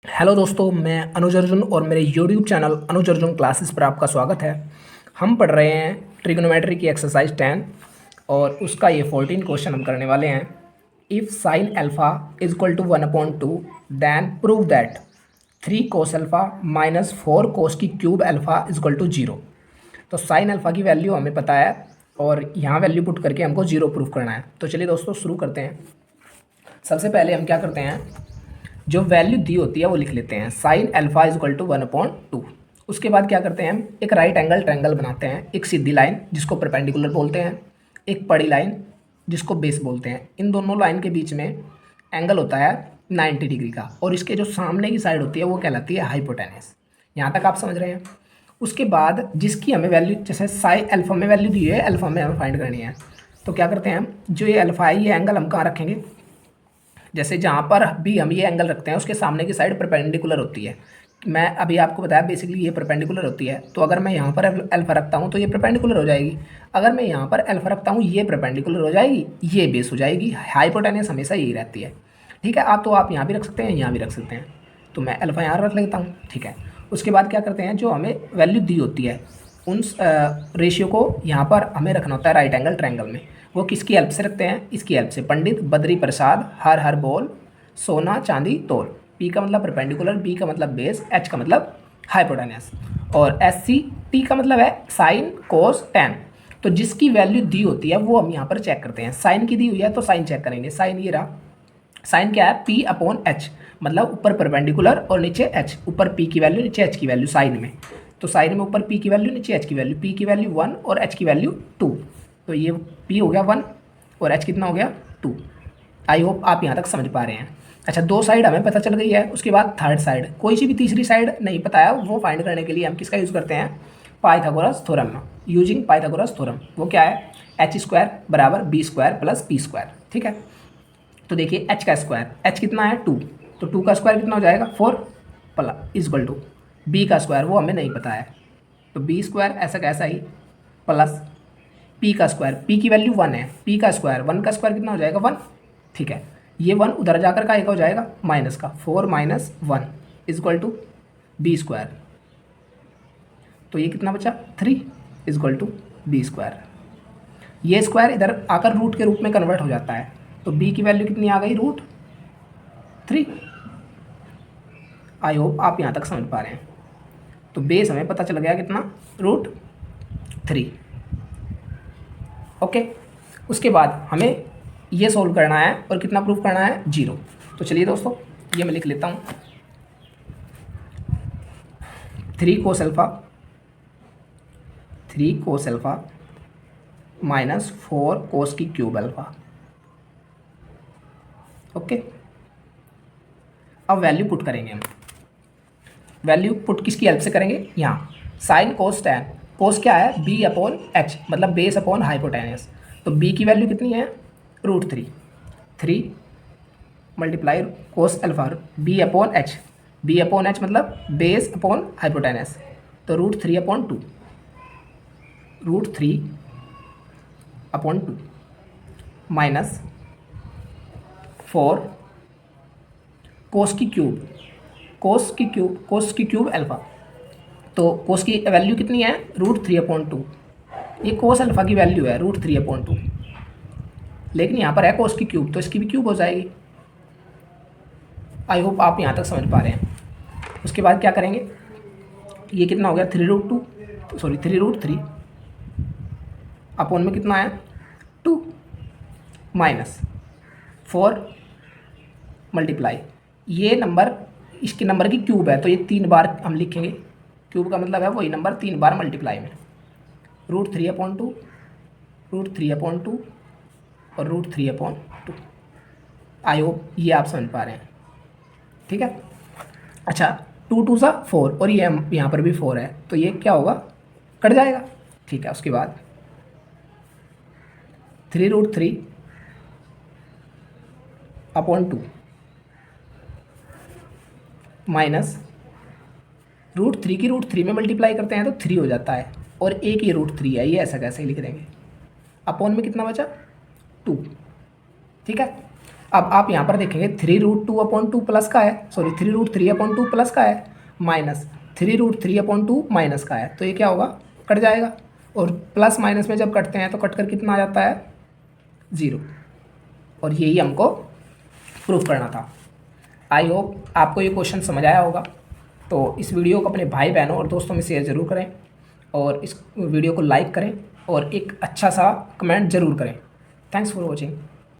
Hello दोस्तों, मैं अनुज अर्जुन और मेरे यूट्यूब चैनल अनुज अर्जुन क्लासेस पर आपका स्वागत है। हम पढ़ रहे हैं ट्रिग्नोमेट्री की एक्सरसाइज 10 और उसका ये 14 क्वेश्चन हम करने वाले हैं। If sine alpha is equal to 1/2 then prove that 3 cos alpha minus 4 cos की cube alpha is equal to 0। तो साइन अल्फा की वैल्यू हमें पता है और यहाँ वैल्यू पुट करके हमको 0 प्रूव करना है। तो चलिए दोस्तों शुरू करते हैं। सबसे पहले हम क्या करते हैं, जो वैल्यू दी होती है वो लिख लेते हैं। Sine alpha is equal to 1/2। उसके बाद क्या करते हैं, हम एक राइट एंगल ट्रायंगल बनाते हैं। एक सीधी लाइन जिसको परपेंडिकुलर बोलते हैं, एक पड़ी लाइन जिसको बेस बोलते हैं। इन दोनों लाइन के बीच में एंगल होता है 90 डिग्री का और इसके जो सामने की साइड होती है वो कहलाती है हाइपोटेनस। यहाँ तक आप समझ रहे हैं। उसके बाद जिसकी हमें वैल्यू, जैसे साइन अल्फा में वैल्यू दी है, अल्फा में हमें फाइंड करनी है। तो क्या करते हैं हम, जो ये अल्फा है ये एंगल हम कहाँ रखेंगे, जैसे जहाँ पर भी हम ये एंगल रखते हैं उसके सामने की साइड परपेंडिकुलर होती है। मैं अभी आपको बताया बेसिकली ये परपेंडिकुलर होती है। तो अगर मैं यहाँ पर अल्फा रखता हूँ तो ये परपेंडिकुलर हो जाएगी। अगर मैं यहाँ पर अल्फा रखता हूँ ये परपेंडिकुलर हो जाएगी, ये बेस हो जाएगी। हाइपोटेनस हमेशा यही रहती है। ठीक है, आप यहाँ भी रख सकते हैं, यहाँ भी रख सकते हैं। तो मैं अल्फा यहाँ रख लेता हूँ। ठीक है, उसके बाद क्या करते हैं, जो हमें वैल्यू दी होती है उन रेशियो को यहाँ पर हमें रखना होता है राइट एंगल ट्रायंगल में। वो किसकी हेल्प से रखते हैं, इसकी हेल्प से। पंडित बद्री प्रसाद हर हर बोल, सोना चांदी तोल। पी का मतलब परपेंडिकुलर, बी का मतलब बेस, एच का मतलब हाइपोटेनस और एस सी टी का मतलब है साइन कोस टेन। तो जिसकी वैल्यू दी होती है वो हम यहाँ पर चेक करते हैं। साइन की दी हुई है तो साइन चेक करेंगे। साइन ये रहा। साइन क्या है, पी अपॉन एच, मतलब ऊपर परपेंडिकुलर और नीचे एच। ऊपर पी की वैल्यू नीचे एच की वैल्यू साइन में। तो साइन में ऊपर पी की वैल्यू नीचे एच की वैल्यू। पी की वैल्यू 1 और एच की वैल्यू 2। तो ये पी हो गया 1 और एच कितना हो गया 2। आई होप आप यहाँ तक समझ पा रहे हैं। अच्छा, दो साइड हमें पता चल गई है। उसके बाद थर्ड साइड, कोई सी भी तीसरी साइड नहीं पता है, वो फाइंड करने के लिए हम किसका यूज़ करते हैं, Pythagoras theorem. Using Pythagoras theorem. वो क्या है, एच स्क्वायर बराबर B square plus P square. ठीक है, तो देखिए एच का स्क्वायर, एच कितना है 2, तो 2 का स्क्वायर कितना हो जाएगा 4 प्लस इजक्वल टू बी का स्क्वायर, वो हमें नहीं पता है, तो बी स्क्वायर ऐसा कैसा ही प्लस पी का स्क्वायर। पी की वैल्यू 1 है, पी का स्क्वायर 1 का स्क्वायर कितना हो जाएगा 1। ठीक है, ये 1 उधर जाकर का एक हो जाएगा माइनस का, 4 minus 1 equal to B square. तो ये कितना बचा 3 इजक्वल टू बी स्क्वायर। ये स्क्वायर इधर आकर रूट के रूप में कन्वर्ट हो जाता है। तो बी की वैल्यू कितनी आ गई, √3। आई होप आप यहाँ तक समझ पा रहे हैं। तो बेस हमें पता चल गया कितना, √3। ओके, उसके बाद हमें ये सोल्व करना है और कितना प्रूफ करना है, 0। तो चलिए दोस्तों ये मैं लिख लेता हूँ। 3 कोस अल्फा माइनस 4 कोस की क्यूब अल्फा। ओके, अब वैल्यू पुट करेंगे हम। वैल्यू पुट किसकी हेल्प से करेंगे, यहाँ साइन कोस टेन। कोस क्या है, बी अपॉन एच, मतलब बेस अपॉन हाइपोटेनस। तो बी की वैल्यू कितनी है, √3। 3 multiply cos alpha, B upon H. B upon H मतलब बेस अपॉन हाइपोटेनस, तो √3/2। √3/2 माइनस 4 कोस की क्यूब, कोस की क्यूब अल्फा। तो कोस की वैल्यू कितनी है, √3/2। ये कोस अल्फा की वैल्यू है √3/2, लेकिन यहाँ पर है कोस की क्यूब तो इसकी भी क्यूब हो जाएगी। आई होप आप यहाँ तक समझ पा रहे हैं। उसके बाद क्या करेंगे, ये कितना हो गया 3√3 अपॉन में कितना है 2 माइनस 4 मल्टीप्लाई, ये नंबर इसके नंबर की क्यूब है तो ये 3 बार हम लिखेंगे। क्यूब का मतलब है वही नंबर 3 बार मल्टीप्लाई में। √3/2, √3/2 और √3/2। आई होप ये आप समझ पा रहे हैं। ठीक है, अच्छा 2 2 सा 4 और ये यहाँ पर भी 4 है तो ये क्या होगा, कट जाएगा। ठीक है, उसके बाद 3√3/2 माइनस √3 की √3 में मल्टीप्लाई करते हैं तो 3 हो जाता है और एक ये √3 है, ये ऐसा कैसे ही लिख देंगे। अपॉन में कितना बचा 2। ठीक है, अब आप यहाँ पर देखेंगे 3√2/2 प्लस का है, सॉरी 3√3/2 प्लस का है, माइनस 3√3/2 माइनस का है, तो ये क्या होगा, कट जाएगा। और प्लस माइनस में जब कटते हैं तो कट कर कितना आ जाता है, 0। और यही हमको प्रूफ करना था। आई होप आपको ये क्वेश्चन समझ आया होगा। तो इस वीडियो को अपने भाई बहनों और दोस्तों में शेयर ज़रूर करें और इस वीडियो को लाइक करें और एक अच्छा सा कमेंट ज़रूर करें। Thanks for watching.